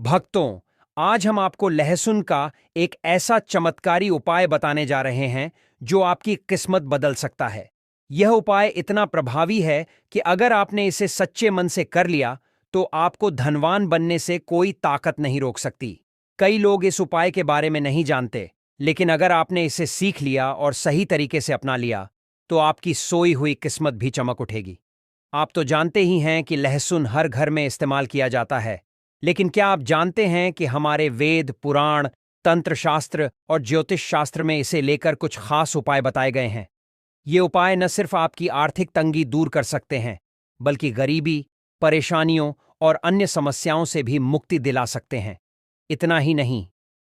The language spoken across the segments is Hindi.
भक्तों, आज हम आपको लहसुन का एक ऐसा चमत्कारी उपाय बताने जा रहे हैं जो आपकी किस्मत बदल सकता है। यह उपाय इतना प्रभावी है कि अगर आपने इसे सच्चे मन से कर लिया तो आपको धनवान बनने से कोई ताकत नहीं रोक सकती। कई लोग इस उपाय के बारे में नहीं जानते, लेकिन अगर आपने इसे सीख लिया और सही तरीके से अपना लिया तो आपकी सोई हुई किस्मत भी चमक उठेगी। आप तो जानते ही हैं कि लहसुन हर घर में इस्तेमाल किया जाता है, लेकिन क्या आप जानते हैं कि हमारे वेद, पुराण, तंत्र शास्त्र और ज्योतिष शास्त्र में इसे लेकर कुछ खास उपाय बताए गए हैं। ये उपाय न सिर्फ आपकी आर्थिक तंगी दूर कर सकते हैं, बल्कि गरीबी, परेशानियों और अन्य समस्याओं से भी मुक्ति दिला सकते हैं। इतना ही नहीं,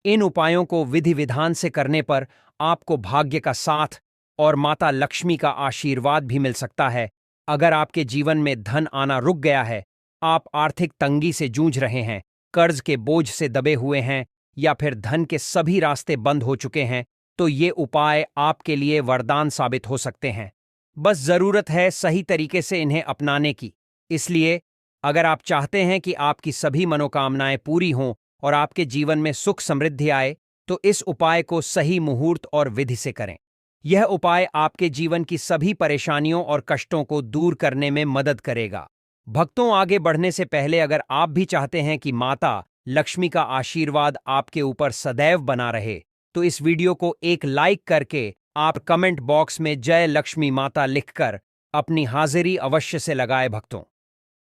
इन उपायों को विधि विधान से करने पर आपको भाग्य का साथ और माता लक्ष्मी का आशीर्वाद भी मिल सकता है। अगर आपके जीवन में धन आना रुक गया है, आप आर्थिक तंगी से जूझ रहे हैं, कर्ज के बोझ से दबे हुए हैं या फिर धन के सभी रास्ते बंद हो चुके हैं, तो ये उपाय आपके लिए वरदान साबित हो सकते हैं। बस जरूरत है सही तरीके से इन्हें अपनाने की। इसलिए अगर आप चाहते हैं कि आपकी सभी मनोकामनाएं पूरी हों और आपके जीवन में सुख समृद्धि आए, तो इस उपाय को सही मुहूर्त और विधि से करें। यह उपाय आपके जीवन की सभी परेशानियों और कष्टों को दूर करने में मदद करेगा। भक्तों, आगे बढ़ने से पहले अगर आप भी चाहते हैं कि माता लक्ष्मी का आशीर्वाद आपके ऊपर सदैव बना रहे, तो इस वीडियो को एक लाइक करके आप कमेंट बॉक्स में जय लक्ष्मी माता लिखकर अपनी हाजिरी अवश्य से लगाए। भक्तों,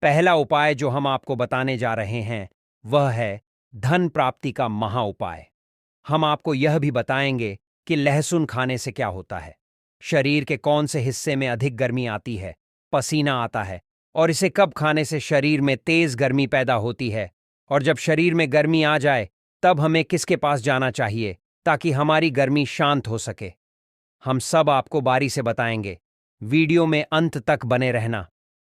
पहला उपाय जो हम आपको बताने जा रहे हैं वह है धन प्राप्ति का महा उपाय। हम आपको यह भी बताएंगे कि लहसुन खाने से क्या होता है, शरीर के कौन से हिस्से में अधिक गर्मी आती है, पसीना आता है, और इसे कब खाने से शरीर में तेज गर्मी पैदा होती है, और जब शरीर में गर्मी आ जाए तब हमें किसके पास जाना चाहिए ताकि हमारी गर्मी शांत हो सके। हम सब आपको बारी से बताएंगे। वीडियो में अंत तक बने रहना।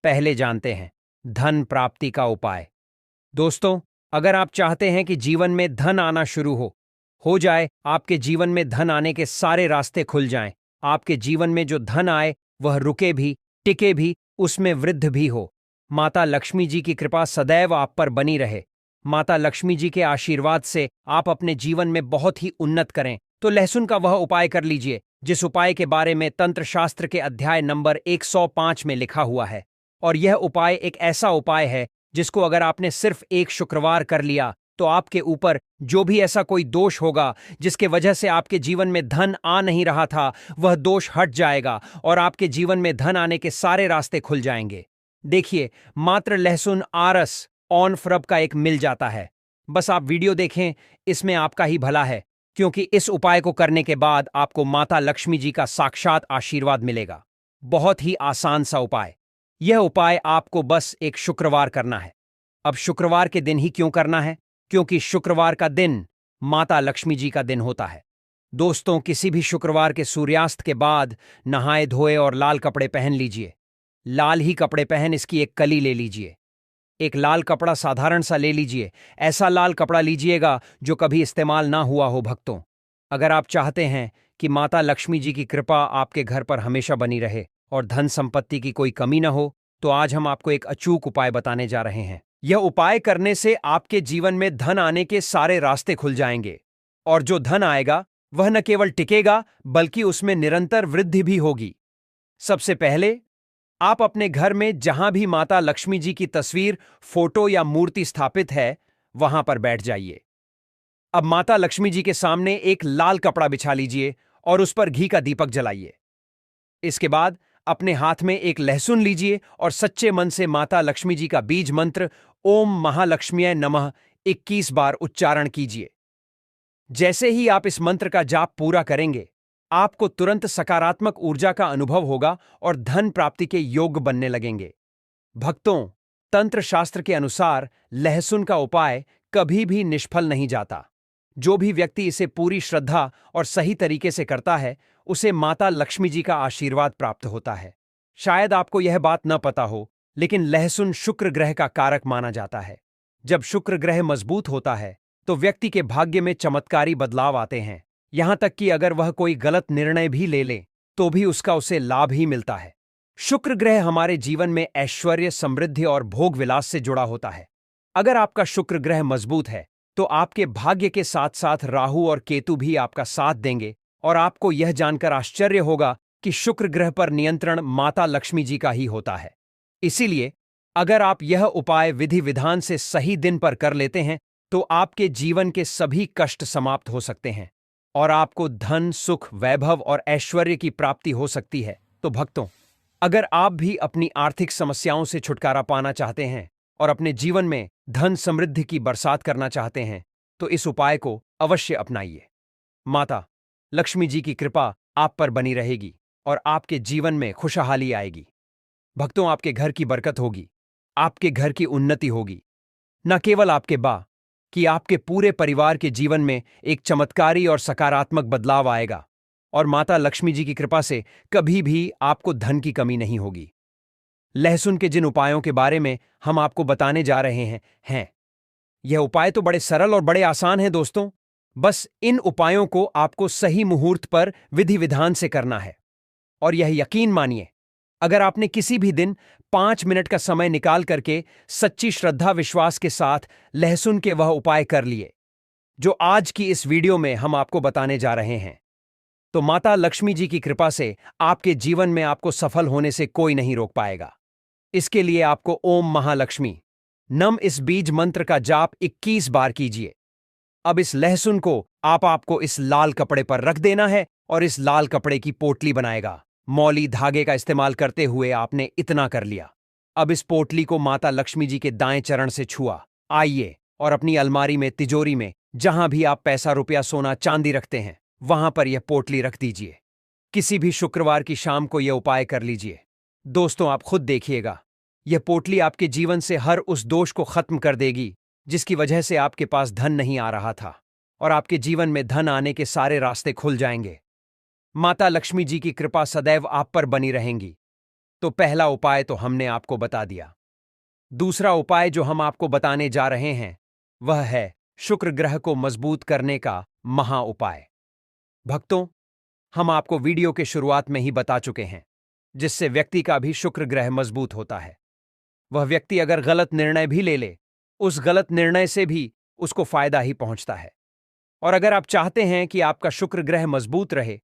पहले जानते हैं धन प्राप्ति का उपाय। दोस्तों, अगर आप चाहते हैं कि जीवन में धन आना शुरू हो जाए, आपके जीवन में धन आने के सारे रास्ते खुल जाएं, आपके जीवन में जो धन आए वह रुके भी, टिके भी, उसमें वृद्धि भी हो, माता लक्ष्मी जी की कृपा सदैव आप पर बनी रहे, माता लक्ष्मी जी के आशीर्वाद से आप अपने जीवन में बहुत ही उन्नत करें, तो लहसुन का वह उपाय कर लीजिए जिस उपाय के बारे में तंत्र शास्त्र के अध्याय नंबर 105 में लिखा हुआ है। और यह उपाय एक ऐसा उपाय है जिसको अगर आपने सिर्फ एक शुक्रवार कर लिया तो आपके ऊपर जो भी ऐसा कोई दोष होगा जिसके वजह से आपके जीवन में धन आ नहीं रहा था, वह दोष हट जाएगा और आपके जीवन में धन आने के सारे रास्ते खुल जाएंगे। देखिए, मात्र लहसुन आरस ऑन फ्रब का एक मिल जाता है। बस आप वीडियो देखें, इसमें आपका ही भला है, क्योंकि इस उपाय को करने के बाद आपको माता लक्ष्मी जी का साक्षात आशीर्वाद मिलेगा। बहुत ही आसान सा उपाय। यह उपाय आपको बस एक शुक्रवार करना है। अब शुक्रवार के दिन ही क्यों करना है? क्योंकि शुक्रवार का दिन माता लक्ष्मी जी का दिन होता है। दोस्तों, किसी भी शुक्रवार के सूर्यास्त के बाद नहाए धोए और लाल कपड़े पहन लीजिए। लाल ही कपड़े पहन इसकी एक कली ले लीजिए। एक लाल कपड़ा साधारण सा ले लीजिए। ऐसा लाल कपड़ा लीजिएगा जो कभी इस्तेमाल ना हुआ हो। भक्तों, अगर आप चाहते हैं कि माता लक्ष्मी जी की कृपा आपके घर पर हमेशा बनी रहे और धन संपत्ति की कोई कमी न हो, तो आज हम आपको एक अचूक उपाय बताने जा रहे हैं। यह उपाय करने से आपके जीवन में धन आने के सारे रास्ते खुल जाएंगे, और जो धन आएगा वह न केवल टिकेगा बल्कि उसमें निरंतर वृद्धि भी होगी। सबसे पहले आप अपने घर में जहां भी माता लक्ष्मी जी की तस्वीर, फोटो या मूर्ति स्थापित है, वहां पर बैठ जाइए। अब माता लक्ष्मी जी के सामने एक लाल कपड़ा बिछा लीजिए और उस पर घी का दीपक जलाइए। इसके बाद अपने हाथ में एक लहसुन लीजिए और सच्चे मन से माता लक्ष्मी जी का बीज मंत्र ओम महालक्ष्म्यै नमः 21 बार उच्चारण कीजिए। जैसे ही आप इस मंत्र का जाप पूरा करेंगे, आपको तुरंत सकारात्मक ऊर्जा का अनुभव होगा और धन प्राप्ति के योग्य बनने लगेंगे। भक्तों, तंत्र शास्त्र के अनुसार लहसुन का उपाय कभी भी निष्फल नहीं जाता। जो भी व्यक्ति इसे पूरी श्रद्धा और सही तरीके से करता है, उसे माता लक्ष्मी जी का आशीर्वाद प्राप्त होता है। शायद आपको यह बात न पता हो, लेकिन लहसुन शुक्र ग्रह का कारक माना जाता है। जब शुक्र ग्रह मजबूत होता है तो व्यक्ति के भाग्य में चमत्कारी बदलाव आते हैं। यहां तक कि अगर वह कोई गलत निर्णय भी ले ले तो भी उसका उसे लाभ ही मिलता है। शुक्र ग्रह हमारे जीवन में ऐश्वर्य, समृद्धि और भोग विलास से जुड़ा होता है। अगर आपका शुक्र ग्रह मजबूत है तो आपके भाग्य के साथ साथ राहु और केतु भी आपका साथ देंगे, और आपको यह जानकर आश्चर्य होगा कि शुक्र ग्रह पर नियंत्रण माता लक्ष्मी जी का ही होता है। इसीलिए अगर आप यह उपाय विधि विधान से सही दिन पर कर लेते हैं तो आपके जीवन के सभी कष्ट समाप्त हो सकते हैं और आपको धन, सुख, वैभव और ऐश्वर्य की प्राप्ति हो सकती है। तो भक्तों, अगर आप भी अपनी आर्थिक समस्याओं से छुटकारा पाना चाहते हैं और अपने जीवन में धन समृद्धि की बरसात करना चाहते हैं तो इस उपाय को अवश्य अपनाइए। माता लक्ष्मी जी की कृपा आप पर बनी रहेगी और आपके जीवन में खुशहाली आएगी। भक्तों, आपके घर की बरकत होगी, आपके घर की उन्नति होगी। न केवल आपके कि आपके पूरे परिवार के जीवन में एक चमत्कारी और सकारात्मक बदलाव आएगा और माता लक्ष्मी जी की कृपा से कभी भी आपको धन की कमी नहीं होगी। लहसुन के जिन उपायों के बारे में हम आपको बताने जा रहे हैं यह उपाय तो बड़े सरल और बड़े आसान हैं दोस्तों। बस इन उपायों को आपको सही मुहूर्त पर विधि विधान से करना है। और यह यकीन मानिए, अगर आपने किसी भी दिन 5 मिनट का समय निकाल करके सच्ची श्रद्धा विश्वास के साथ लहसुन के वह उपाय कर लिए जो आज की इस वीडियो में हम आपको बताने जा रहे हैं, तो माता लक्ष्मी जी की कृपा से आपके जीवन में आपको सफल होने से कोई नहीं रोक पाएगा। इसके लिए आपको ओम महालक्ष्मी नम इस बीज मंत्र का जाप 21 बार कीजिए। अब इस लहसुन को आपको इस लाल कपड़े पर रख देना है और इस लाल कपड़े की पोटली बनाएगा। मौली धागे का इस्तेमाल करते हुए आपने इतना कर लिया। अब इस पोटली को माता लक्ष्मी जी के दाएं चरण से छुआ आइए और अपनी अलमारी में, तिजोरी में, जहां भी आप पैसा, रुपया, सोना, चांदी रखते हैं वहां पर यह पोटली रख दीजिए। किसी भी शुक्रवार की शाम को यह उपाय कर लीजिए। दोस्तों, आप खुद देखिएगा, यह पोटली आपके जीवन से हर उस दोष को खत्म कर देगी जिसकी वजह से आपके पास धन नहीं आ रहा था, और आपके जीवन में धन आने के सारे रास्ते खुल जाएंगे। माता लक्ष्मी जी की कृपा सदैव आप पर बनी रहेंगी। तो पहला उपाय तो हमने आपको बता दिया। दूसरा उपाय जो हम आपको बताने जा रहे हैं वह है शुक्र ग्रह को मजबूत करने का महा उपाय। भक्तों, हम आपको वीडियो के शुरुआत में ही बता चुके हैं, जिससे व्यक्ति का भी शुक्र ग्रह मजबूत होता है। वह व्यक्ति अगर गलत निर्णय भी ले उस गलत निर्णय से भी उसको फायदा ही पहुंचता है। और अगर आप चाहते हैं कि आपका शुक्र ग्रह मजबूत रहे,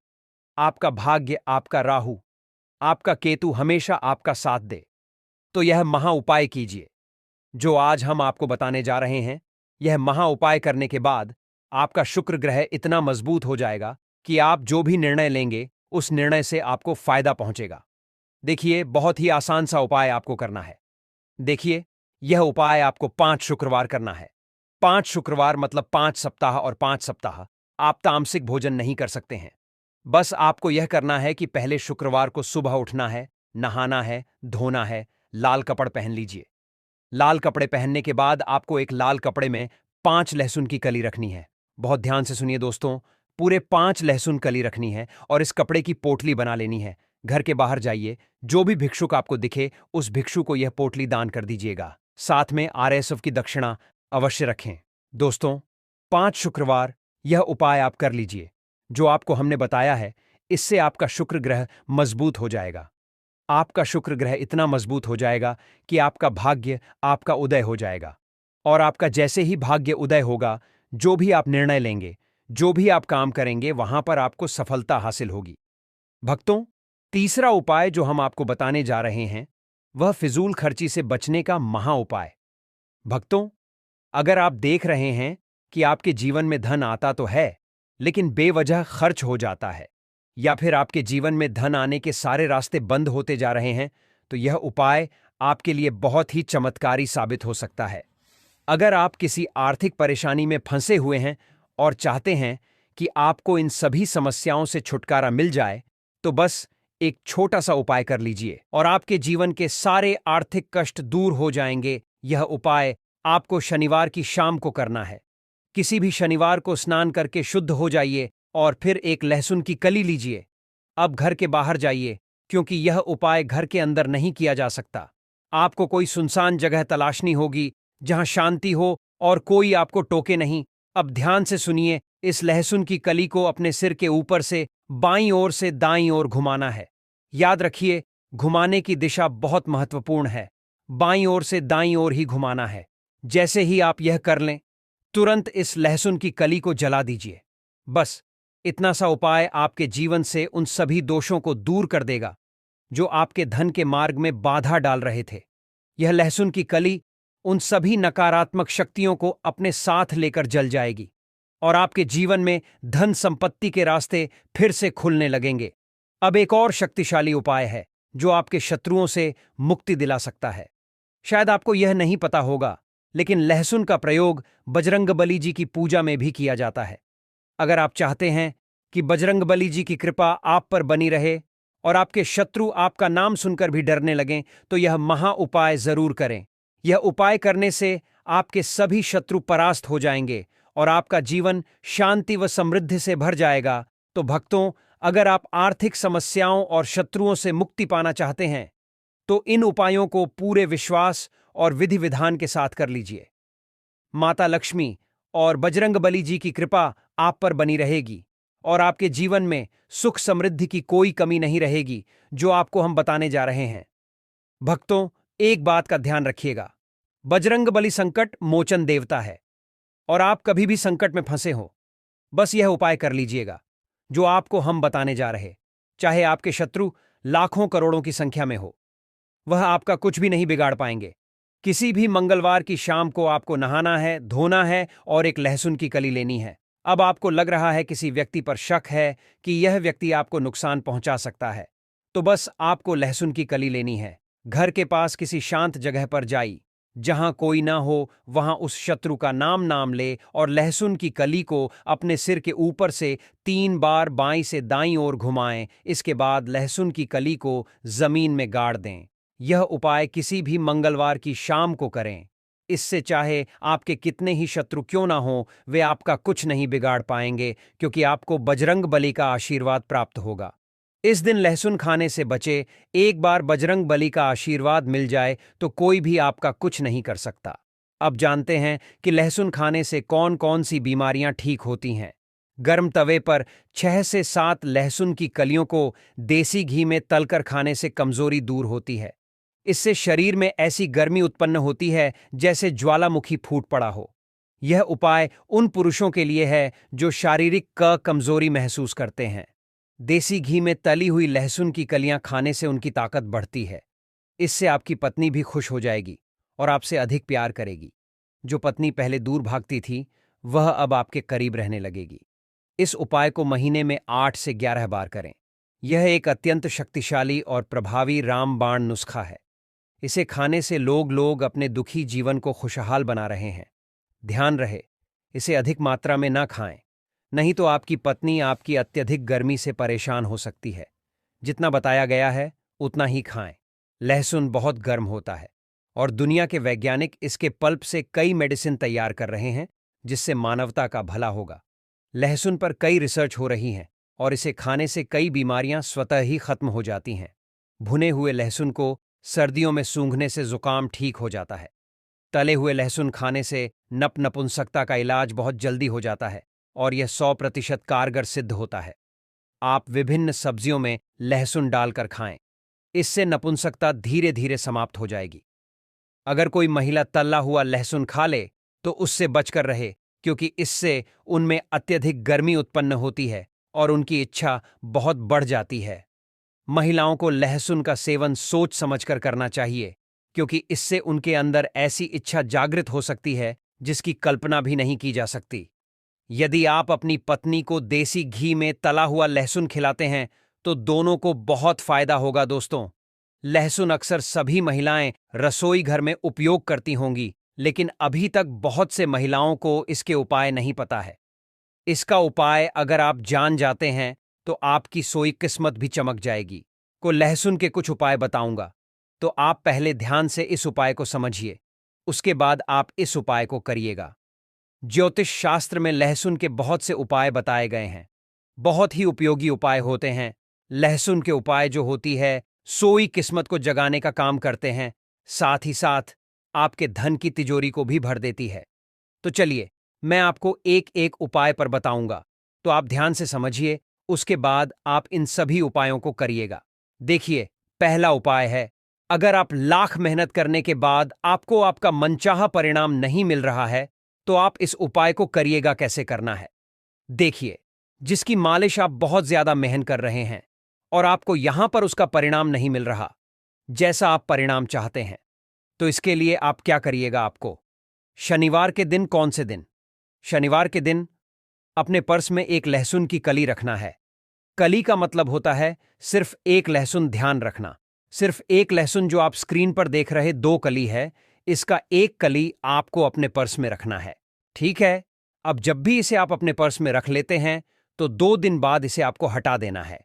आपका भाग्य, आपका राहु, आपका केतु हमेशा आपका साथ दे, तो यह महा उपाय कीजिए जो आज हम आपको बताने जा रहे हैं। यह महा उपाय करने के बाद आपका शुक्र ग्रह इतना मजबूत हो जाएगा कि आप जो भी निर्णय लेंगे उस निर्णय से आपको फायदा पहुंचेगा। देखिए, बहुत ही आसान सा उपाय आपको करना है। देखिए, यह उपाय आपको 5 शुक्रवार करना है। 5 शुक्रवार मतलब 5 सप्ताह, और 5 सप्ताह आप तामसिक भोजन नहीं कर सकते हैं। बस आपको यह करना है कि पहले शुक्रवार को सुबह उठना है, नहाना है, धोना है, लाल कपड़े पहन लीजिए। लाल कपड़े पहनने के बाद आपको एक लाल कपड़े में 5 लहसुन की कली रखनी है। बहुत ध्यान से सुनिए दोस्तों, पूरे 5 लहसुन कली रखनी है और इस कपड़े की पोटली बना लेनी है। घर के बाहर जाइए, जो भी भिक्षुक आपको दिखे उस भिक्षु को यह पोटली दान कर दीजिएगा। साथ में RSF की दक्षिणा अवश्य रखें। दोस्तों, 5 शुक्रवार यह उपाय आप कर लीजिए जो आपको हमने बताया है। इससे आपका शुक्र ग्रह मजबूत हो जाएगा। आपका शुक्र ग्रह इतना मजबूत हो जाएगा कि आपका भाग्य, आपका उदय हो जाएगा। और आपका जैसे ही भाग्य उदय होगा, जो भी आप निर्णय लेंगे, जो भी आप काम करेंगे, वहां पर आपको सफलता हासिल होगी। भक्तों, तीसरा उपाय जो हम आपको बताने जा रहे हैं वह फिजूल खर्ची से बचने का महा उपाय। भक्तों, अगर आप देख रहे हैं कि आपके जीवन में धन आता तो है लेकिन बेवजह खर्च हो जाता है, या फिर आपके जीवन में धन आने के सारे रास्ते बंद होते जा रहे हैं, तो यह उपाय आपके लिए बहुत ही चमत्कारी साबित हो सकता है। अगर आप किसी आर्थिक परेशानी में फंसे हुए हैं और चाहते हैं कि आपको इन सभी समस्याओं से छुटकारा मिल जाए, तो बस एक छोटा सा उपाय कर लीजिए और आपके जीवन के सारे आर्थिक कष्ट दूर हो जाएंगे। यह उपाय आपको शनिवार की शाम को करना है। किसी भी शनिवार को स्नान करके शुद्ध हो जाइए और फिर एक लहसुन की कली लीजिए। अब घर के बाहर जाइए, क्योंकि यह उपाय घर के अंदर नहीं किया जा सकता। आपको कोई सुनसान जगह तलाशनी होगी जहां शांति हो और कोई आपको टोके नहीं। अब ध्यान से सुनिए, इस लहसुन की कली को अपने सिर के ऊपर से बाईं ओर से दाईं ओर घुमाना है। याद रखिए, घुमाने की दिशा बहुत महत्वपूर्ण है। बाईं ओर से दाईं ओर ही घुमाना है। जैसे ही आप यह कर लें, तुरंत इस लहसुन की कली को जला दीजिए। बस इतना सा उपाय आपके जीवन से उन सभी दोषों को दूर कर देगा जो आपके धन के मार्ग में बाधा डाल रहे थे। यह लहसुन की कली उन सभी नकारात्मक शक्तियों को अपने साथ लेकर जल जाएगी और आपके जीवन में धन संपत्ति के रास्ते फिर से खुलने लगेंगे। अब एक और शक्तिशाली उपाय है जो आपके शत्रुओं से मुक्ति दिला सकता है। शायद आपको यह नहीं पता होगा, लेकिन लहसुन का प्रयोग बजरंगबली जी की पूजा में भी किया जाता है। अगर आप चाहते हैं कि बजरंगबली जी की कृपा आप पर बनी रहे और आपके शत्रु आपका नाम सुनकर भी डरने लगें, तो यह महा उपाय जरूर करें। यह उपाय करने से आपके सभी शत्रु परास्त हो जाएंगे और आपका जीवन शांति व समृद्धि से भर जाएगा। तो भक्तों, अगर आप आर्थिक समस्याओं और शत्रुओं से मुक्ति पाना चाहते हैं, तो इन उपायों को पूरे विश्वास और विधि विधान के साथ कर लीजिए। माता लक्ष्मी और बजरंगबली जी की कृपा आप पर बनी रहेगी और आपके जीवन में सुख समृद्धि की कोई कमी नहीं रहेगी, जो आपको हम बताने जा रहे हैं। भक्तों, एक बात का ध्यान रखिएगा, बजरंगबली संकट मोचन देवता है और आप कभी भी संकट में फंसे हो, बस यह उपाय कर लीजिएगा जो आपको हम बताने जा रहे। चाहे आपके शत्रु लाखों करोड़ों की संख्या में हो, वह आपका कुछ भी नहीं बिगाड़ पाएंगे। किसी भी मंगलवार की शाम को आपको नहाना है, धोना है और एक लहसुन की कली लेनी है। अब आपको लग रहा है किसी व्यक्ति पर शक है कि यह व्यक्ति आपको नुकसान पहुंचा सकता है, तो बस आपको लहसुन की कली लेनी है। घर के पास किसी शांत जगह पर जाइए, जहां कोई ना हो, वहां उस शत्रु का नाम ले और लहसुन की कली को अपने सिर के ऊपर से 3 बार बाईं से दाईं ओर घुमाएं। इसके बाद लहसुन की कली को जमीन में गाड़ दें। यह उपाय किसी भी मंगलवार की शाम को करें। इससे चाहे आपके कितने ही शत्रु क्यों ना हो, वे आपका कुछ नहीं बिगाड़ पाएंगे, क्योंकि आपको बजरंग बली का आशीर्वाद प्राप्त होगा। इस दिन लहसुन खाने से बचे। एक बार बजरंग बली का आशीर्वाद मिल जाए तो कोई भी आपका कुछ नहीं कर सकता। अब जानते हैं कि लहसुन खाने से कौन कौन सी बीमारियां ठीक होती हैं। गर्म तवे पर 6 से 7 लहसुन की कलियों को देसी घी में तलकर खाने से कमजोरी दूर होती है। इससे शरीर में ऐसी गर्मी उत्पन्न होती है जैसे ज्वालामुखी फूट पड़ा हो। यह उपाय उन पुरुषों के लिए है जो शारीरिक कमजोरी महसूस करते हैं। देसी घी में तली हुई लहसुन की कलियां खाने से उनकी ताकत बढ़ती है। इससे आपकी पत्नी भी खुश हो जाएगी और आपसे अधिक प्यार करेगी। जो पत्नी पहले दूर भागती थी, वह अब आपके करीब रहने लगेगी। इस उपाय को महीने में 8 से 11 बार करें। यह एक अत्यंत शक्तिशाली और प्रभावी रामबाण नुस्खा है। इसे खाने से लोग अपने दुखी जीवन को खुशहाल बना रहे हैं। ध्यान रहे, इसे अधिक मात्रा में ना खाएं, नहीं तो आपकी पत्नी आपकी अत्यधिक गर्मी से परेशान हो सकती है। जितना बताया गया है उतना ही खाएं। लहसुन बहुत गर्म होता है और दुनिया के वैज्ञानिक इसके पल्प से कई मेडिसिन तैयार कर रहे हैं, जिससे मानवता का भला होगा। लहसुन पर कई रिसर्च हो रही हैं और इसे खाने से कई बीमारियां स्वतः ही खत्म हो जाती हैं। भुने हुए लहसुन को सर्दियों में सूंघने से जुकाम ठीक हो जाता है। तले हुए लहसुन खाने से नपुंसकता का इलाज बहुत जल्दी हो जाता है और यह 100% कारगर सिद्ध होता है। आप विभिन्न सब्जियों में लहसुन डालकर खाएं, इससे नपुंसकता धीरे धीरे समाप्त हो जाएगी। अगर कोई महिला तला हुआ लहसुन खा ले तो उससे बचकर रहे, क्योंकि इससे उनमें अत्यधिक गर्मी उत्पन्न होती है और उनकी इच्छा बहुत बढ़ जाती है। महिलाओं को लहसुन का सेवन सोच समझकर करना चाहिए, क्योंकि इससे उनके अंदर ऐसी इच्छा जागृत हो सकती है जिसकी कल्पना भी नहीं की जा सकती। यदि आप अपनी पत्नी को देसी घी में तला हुआ लहसुन खिलाते हैं तो दोनों को बहुत फायदा होगा। दोस्तों, लहसुन अक्सर सभी महिलाएं रसोई घर में उपयोग करती होंगी, लेकिन अभी तक बहुत से महिलाओं को इसके उपाय नहीं पता है। इसका उपाय अगर आप जान जाते हैं तो आपकी सोई किस्मत भी चमक जाएगी। को लहसुन के कुछ उपाय बताऊंगा, तो आप पहले ध्यान से इस उपाय को समझिए, उसके बाद आप इस उपाय को करिएगा। ज्योतिष शास्त्र में लहसुन के बहुत से उपाय बताए गए हैं। बहुत ही उपयोगी उपाय होते हैं। लहसुन के उपाय जो होती है, सोई किस्मत को जगाने का काम करते हैं, साथ ही साथ आपके धन की तिजोरी को भी भर देती है। तो चलिए, मैं आपको एक एक उपाय पर बताऊंगा, तो आप ध्यान से समझिए, उसके बाद आप इन सभी उपायों को करिएगा। देखिए, पहला उपाय है अगर आप लाख मेहनत करने के बाद आपको आपका मनचाहा परिणाम नहीं मिल रहा है, तो आप इस उपाय को करिएगा कैसे करना है। देखिए, जिसकी मालिश आप बहुत ज्यादा मेहनत कर रहे हैं और आपको यहां पर उसका परिणाम नहीं मिल रहा जैसा आप परिणाम चाहते हैं, तो इसके लिए आप क्या करिएगा। आपको शनिवार के दिन, कौन से दिन? शनिवार के दिन अपने पर्स में एक लहसुन की कली रखना है। कली का मतलब होता है सिर्फ एक लहसुन। ध्यान रखना, सिर्फ एक लहसुन। जो आप स्क्रीन पर देख रहे 2 कली है, इसका एक कली आपको अपने पर्स में रखना है। ठीक है। अब जब भी इसे आप अपने पर्स में रख लेते हैं, तो 2 दिन बाद इसे आपको हटा देना है।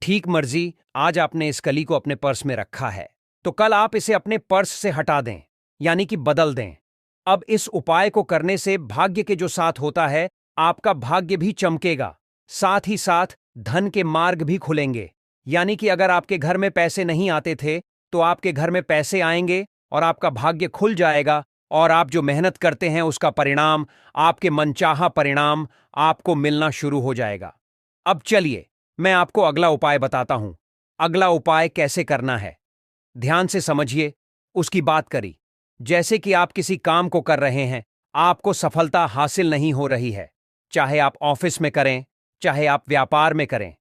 ठीक मर्जी, आज आपने इस कली को अपने पर्स में रखा है, तो कल आप इसे अपने पर्स से हटा दें, यानी कि बदल दें। अब इस उपाय को करने से भाग्य के जो साथ होता है, आपका भाग्य भी चमकेगा, साथ ही साथ धन के मार्ग भी खुलेंगे। यानी कि अगर आपके घर में पैसे नहीं आते थे, तो आपके घर में पैसे आएंगे और आपका भाग्य खुल जाएगा, और आप जो मेहनत करते हैं उसका परिणाम, आपके मनचाहा परिणाम आपको मिलना शुरू हो जाएगा। अब चलिए, मैं आपको अगला उपाय बताता हूं। अगला उपाय कैसे करना है, ध्यान से समझिए। उसकी बात करी, जैसे कि आप किसी काम को कर रहे हैं, आपको सफलता हासिल नहीं हो रही है। चाहे आप ऑफिस में करें, चाहे आप व्यापार में करें,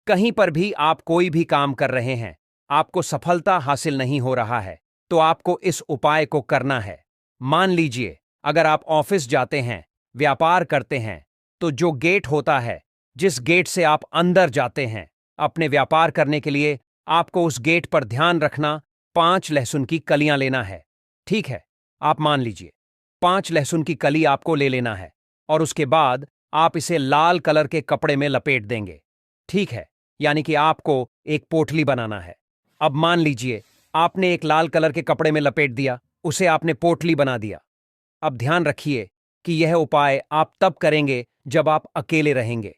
कहीं पर भी आप कोई भी काम कर रहे हैं, आपको सफलता हासिल नहीं हो रहा है, तो आपको इस उपाय को करना है। मान लीजिए, अगर आप ऑफिस जाते हैं, व्यापार करते हैं, तो जो गेट होता है, जिस गेट से आप अंदर जाते हैं अपने व्यापार करने के लिए, आपको उस गेट पर ध्यान रखना 5 लहसुन की कलियां लेना है। ठीक है, आप मान लीजिए 5 लहसुन की कली आपको ले लेना है, और उसके बाद आप इसे लाल कलर के कपड़े में लपेट देंगे। ठीक है, यानी कि आपको एक पोटली बनाना है। अब मान लीजिए आपने एक लाल कलर के कपड़े में लपेट दिया, उसे आपने पोटली बना दिया। अब ध्यान रखिए कि यह उपाय आप तब करेंगे जब आप अकेले रहेंगे,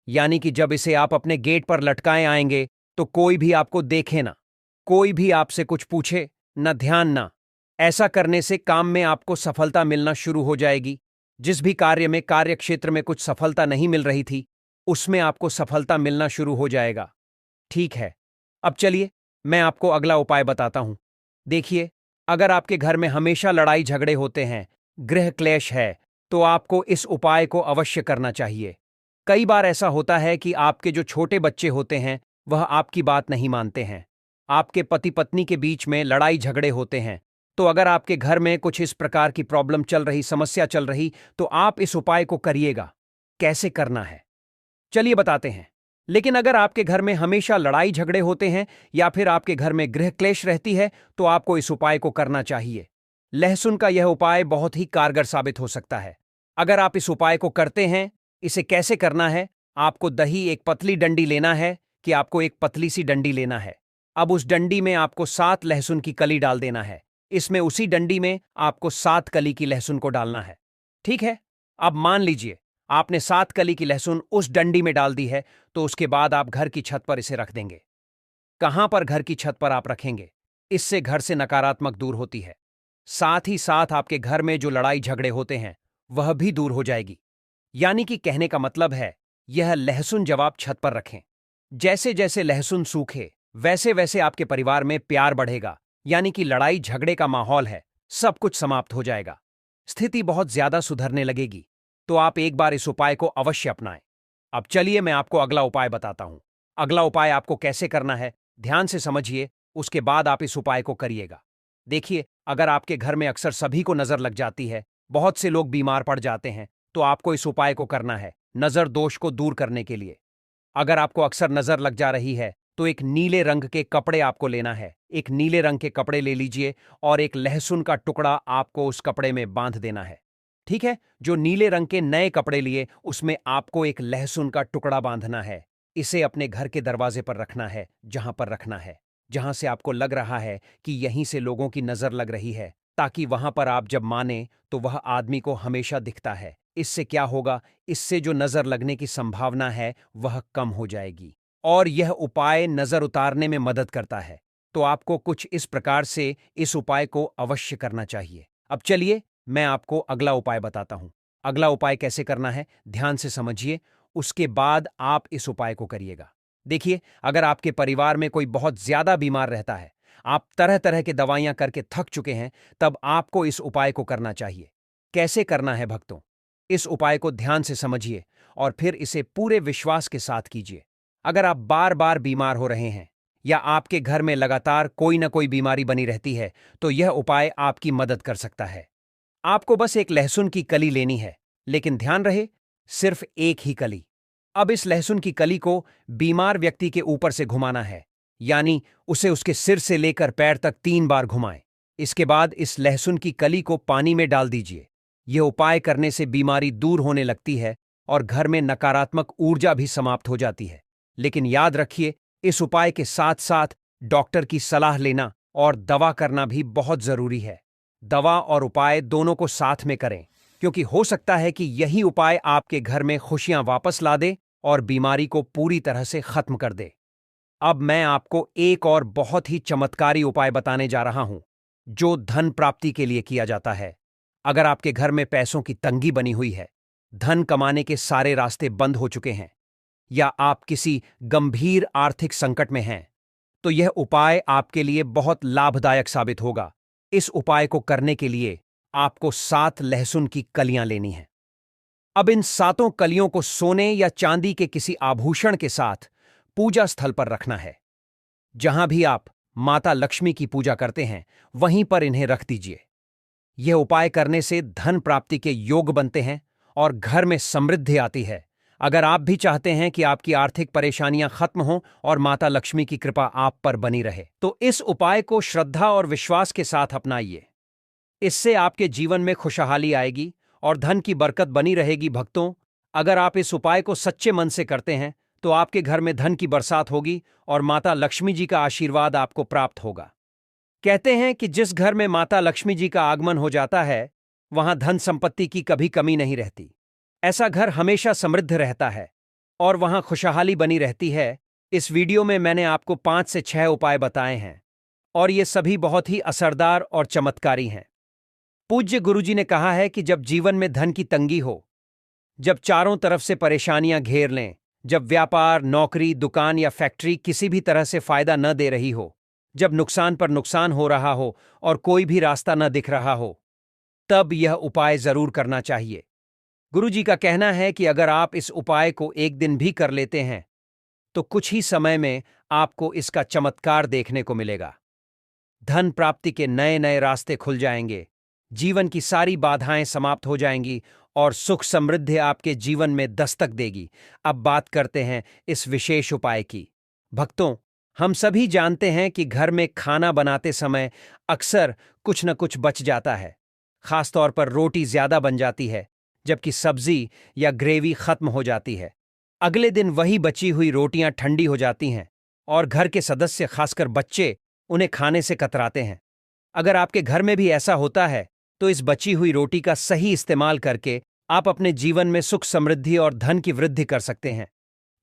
यानी कि जब इसे आप अपने गेट पर लटकाए आएंगे, तो कोई भी आपको देखे ना, कोई भी आपसे कुछ पूछे ना, ध्यान ना। ऐसा करने से काम में आपको सफलता मिलना शुरू हो जाएगी। जिस भी कार्य में, कार्य क्षेत्र में कुछ सफलता नहीं मिल रही थी, उसमें आपको सफलता मिलना शुरू हो जाएगा। ठीक है, अब चलिए मैं आपको अगला उपाय बताता हूं। देखिए, अगर आपके घर में हमेशा लड़ाई झगड़े होते हैं, गृह क्लेश है, तो आपको इस उपाय को अवश्य करना चाहिए। कई बार ऐसा होता है कि आपके जो छोटे बच्चे होते हैं, वह आपकी बात नहीं मानते हैं। आपके पति पत्नी के बीच में लड़ाई झगड़े होते हैं। तो अगर आपके घर में कुछ इस प्रकार की प्रॉब्लम चल रही, समस्या चल रही, तो आप इस उपाय को करिएगा। कैसे करना है, चलिए बताते हैं। लेकिन अगर आपके घर में हमेशा लड़ाई झगड़े होते हैं, या फिर आपके घर में गृह क्लेश रहती है, तो आपको इस उपाय को करना चाहिए। लहसुन का यह उपाय बहुत ही कारगर साबित हो सकता है। अगर आप इस उपाय को करते हैं, इसे कैसे करना है, आपको दही, एक पतली डंडी लेना है, कि आपको एक पतली सी डंडी लेना है। अब उस डंडी में आपको 7 लहसुन की कली डाल देना है। इसमें, उसी डंडी में आपको 7 कली की लहसुन को डालना है। ठीक है, अब मान लीजिए आपने 7 कली की लहसुन उस डंडी में डाल दी है, तो उसके बाद आप घर की छत पर इसे रख देंगे। कहां पर? घर की छत पर आप रखेंगे। इससे घर से नकारात्मक दूर होती है। साथ ही साथ आपके घर में जो लड़ाई झगड़े होते हैं, वह भी दूर हो जाएगी। यानी कि कहने का मतलब है, यह लहसुन जब आप छत पर रखें, जैसे जैसे लहसुन सूखे, वैसे वैसे आपके परिवार में प्यार बढ़ेगा। यानी कि लड़ाई झगड़े का माहौल है, सब कुछ समाप्त हो जाएगा, स्थिति बहुत ज्यादा सुधरने लगेगी। तो आप एक बार इस उपाय को अवश्य अपनाएं। अब चलिए मैं आपको अगला उपाय बताता हूं। अगला उपाय आपको कैसे करना है, ध्यान से समझिए, उसके बाद आप इस उपाय को करिएगा। देखिए, अगर आपके घर में अक्सर सभी को नजर लग जाती है, बहुत से लोग बीमार पड़ जाते हैं, तो आपको इस उपाय को करना है नजर दोष को दूर करने के लिए। अगर आपको अक्सर नजर लग जा रही है, तो एक नीले रंग के कपड़े आपको लेना है। एक नीले रंग के कपड़े ले लीजिए, और एक लहसुन का टुकड़ा आपको उस कपड़े में बांध देना है। ठीक है, जो नीले रंग के नए कपड़े लिए, उसमें आपको एक लहसुन का टुकड़ा बांधना है। इसे अपने घर के दरवाजे पर रखना है, जहां पर रखना है, जहां से आपको लग रहा है कि यहीं से लोगों की नजर लग रही है, ताकि वहां पर आप जब माने, तो वह आदमी को हमेशा दिखता है। इससे क्या होगा, इससे जो नजर लगने की संभावना है, वह कम हो जाएगी, और यह उपाय नजर उतारने में मदद करता है। तो आपको कुछ इस प्रकार से इस उपाय को अवश्य करना चाहिए। अब चलिए मैं आपको अगला उपाय बताता हूं। अगला उपाय कैसे करना है, ध्यान से समझिए, उसके बाद आप इस उपाय को करिएगा। देखिए, अगर आपके परिवार में कोई बहुत ज्यादा बीमार रहता है, आप तरह तरह के दवाइयां करके थक चुके हैं, तब आपको इस उपाय को करना चाहिए। कैसे करना है भक्तों? इस उपाय को ध्यान से समझिए और फिर इसे पूरे विश्वास के साथ कीजिए। अगर आप बार बार बीमार हो रहे हैं या आपके घर में लगातार कोई ना कोई बीमारी बनी रहती है, तो यह उपाय आपकी मदद कर सकता है। आपको बस एक लहसुन की कली लेनी है, लेकिन ध्यान रहे, सिर्फ एक ही कली। अब इस लहसुन की कली को बीमार व्यक्ति के ऊपर से घुमाना है, यानी उसे उसके सिर से लेकर पैर तक 3 बार घुमाएं। इसके बाद इस लहसुन की कली को पानी में डाल दीजिए। यह उपाय करने से बीमारी दूर होने लगती है और घर में नकारात्मक ऊर्जा भी समाप्त हो जाती है। लेकिन याद रखिए, इस उपाय के साथ साथ डॉक्टर की सलाह लेना और दवा करना भी बहुत जरूरी है। दवा और उपाय दोनों को साथ में करें, क्योंकि हो सकता है कि यही उपाय आपके घर में खुशियां वापस ला दे और बीमारी को पूरी तरह से खत्म कर दे। अब मैं आपको एक और बहुत ही चमत्कारी उपाय बताने जा रहा हूं, जो धन प्राप्ति के लिए किया जाता है। अगर आपके घर में पैसों की तंगी बनी हुई है, धन कमाने के सारे रास्ते बंद हो चुके हैं, या आप किसी गंभीर आर्थिक संकट में हैं, तो यह उपाय आपके लिए बहुत लाभदायक साबित होगा। इस उपाय को करने के लिए आपको 7 लहसुन की कलियां लेनी हैं। अब इन 7 कलियों को सोने या चांदी के किसी आभूषण के साथ पूजा स्थल पर रखना है। जहां भी आप माता लक्ष्मी की पूजा करते हैं, वहीं पर इन्हें रख दीजिए। यह उपाय करने से धन प्राप्ति के योग बनते हैं और घर में समृद्धि आती है। अगर आप भी चाहते हैं कि आपकी आर्थिक परेशानियां खत्म हों और माता लक्ष्मी की कृपा आप पर बनी रहे, तो इस उपाय को श्रद्धा और विश्वास के साथ अपनाइए। इससे आपके जीवन में खुशहाली आएगी और धन की बरकत बनी रहेगी। भक्तों, अगर आप इस उपाय को सच्चे मन से करते हैं, तो आपके घर में धन की बरसात होगी और माता लक्ष्मी जी का आशीर्वाद आपको प्राप्त होगा। कहते हैं कि जिस घर में माता लक्ष्मी जी का आगमन हो जाता है, वहां धन संपत्ति की कभी कमी नहीं रहती। ऐसा घर हमेशा समृद्ध रहता है और वहां खुशहाली बनी रहती है। इस वीडियो में मैंने आपको 5 से 6 उपाय बताए हैं और ये सभी बहुत ही असरदार और चमत्कारी हैं। पूज्य गुरुजी ने कहा है कि जब जीवन में धन की तंगी हो, जब चारों तरफ से परेशानियां घेर लें, जब व्यापार, नौकरी, दुकान या फैक्ट्री किसी भी तरह से फायदा न दे रही हो, जब नुकसान पर नुकसान हो रहा हो और कोई भी रास्ता न दिख रहा हो, तब यह उपाय जरूर करना चाहिए। गुरुजी का कहना है कि अगर आप इस उपाय को एक दिन भी कर लेते हैं, तो कुछ ही समय में आपको इसका चमत्कार देखने को मिलेगा। धन प्राप्ति के नए नए रास्ते खुल जाएंगे, जीवन की सारी बाधाएं समाप्त हो जाएंगी और सुख समृद्धि आपके जीवन में दस्तक देगी। अब बात करते हैं इस विशेष उपाय की। भक्तों, हम सभी जानते हैं कि घर में खाना बनाते समय अक्सर कुछ न कुछ बच जाता है। खासतौर पर रोटी ज्यादा बन जाती है, जबकि सब्जी या ग्रेवी खत्म हो जाती है। अगले दिन वही बची हुई रोटियां ठंडी हो जाती हैं और घर के सदस्य, खासकर बच्चे, उन्हें खाने से कतराते हैं। अगर आपके घर में भी ऐसा होता है, तो इस बची हुई रोटी का सही इस्तेमाल करके आप अपने जीवन में सुख समृद्धि और धन की वृद्धि कर सकते हैं।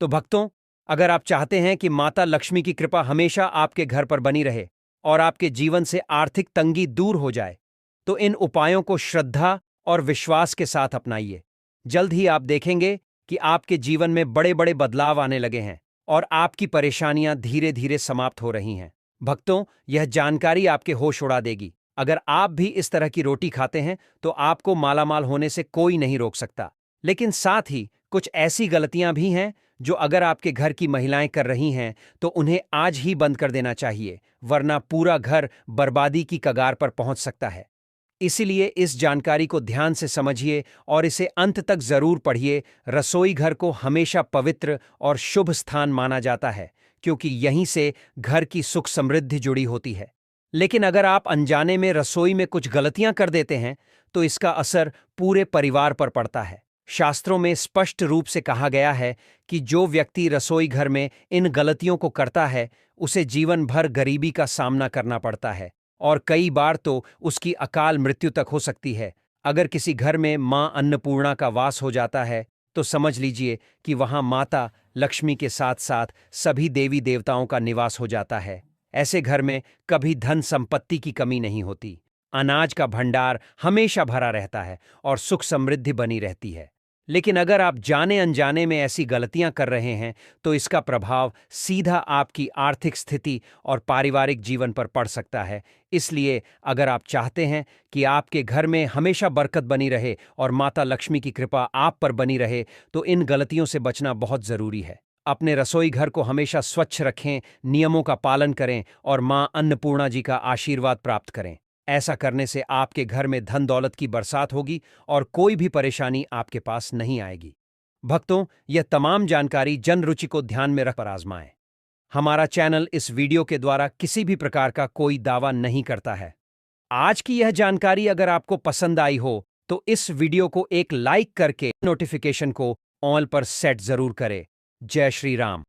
तो भक्तों, अगर आप चाहते हैं कि माता लक्ष्मी की कृपा हमेशा आपके घर पर बनी रहे और आपके जीवन से आर्थिक तंगी दूर हो जाए, तो इन उपायों को श्रद्धा और विश्वास के साथ अपनाइए। जल्द ही आप देखेंगे कि आपके जीवन में बड़े बड़े बदलाव आने लगे हैं और आपकी परेशानियां धीरे धीरे समाप्त हो रही हैं। भक्तों, यह जानकारी आपके होश उड़ा देगी। अगर आप भी इस तरह की रोटी खाते हैं, तो आपको मालामाल होने से कोई नहीं रोक सकता। लेकिन साथ ही कुछ ऐसी गलतियां भी हैं जो अगर आपके घर की महिलाएं कर रही हैं, तो उन्हें आज ही बंद कर देना चाहिए, वरना पूरा घर बर्बादी की कगार पर पहुंच सकता है। इसीलिए इस जानकारी को ध्यान से समझिए और इसे अंत तक जरूर पढ़िए। रसोई घर को हमेशा पवित्र और शुभ स्थान माना जाता है, क्योंकि यहीं से घर की सुख समृद्धि जुड़ी होती है। लेकिन अगर आप अनजाने में रसोई में कुछ गलतियां कर देते हैं, तो इसका असर पूरे परिवार पर पड़ता है। शास्त्रों में स्पष्ट रूप से कहा गया है कि जो व्यक्ति रसोई घर में इन गलतियों को करता है, उसे जीवन भर गरीबी का सामना करना पड़ता है और कई बार तो उसकी अकाल मृत्यु तक हो सकती है। अगर किसी घर में मां अन्नपूर्णा का वास हो जाता है, तो समझ लीजिए कि वहां माता लक्ष्मी के साथ साथ सभी देवी देवताओं का निवास हो जाता है। ऐसे घर में कभी धन संपत्ति की कमी नहीं होती, अनाज का भंडार हमेशा भरा रहता है और सुख समृद्धि बनी रहती है। लेकिन अगर आप जाने अनजाने में ऐसी गलतियां कर रहे हैं तो इसका प्रभाव सीधा आपकी आर्थिक स्थिति और पारिवारिक जीवन पर पड़ सकता है। इसलिए अगर आप चाहते हैं कि आपके घर में हमेशा बरकत बनी रहे और माता लक्ष्मी की कृपा आप पर बनी रहे, तो इन गलतियों से बचना बहुत जरूरी है। अपने रसोई घर को हमेशा स्वच्छ रखें, नियमों का पालन करें और मां अन्नपूर्णा जी का आशीर्वाद प्राप्त करें। ऐसा करने से आपके घर में धन दौलत की बरसात होगी और कोई भी परेशानी आपके पास नहीं आएगी। भक्तों, यह तमाम जानकारी जन रुचि को ध्यान में रख कर आजमाएं। हमारा चैनल इस वीडियो के द्वारा किसी भी प्रकार का कोई दावा नहीं करता है। आज की यह जानकारी अगर आपको पसंद आई हो तो इस वीडियो को एक लाइक करके नोटिफिकेशन को ऑल पर सेट जरूर करें। जय श्री राम।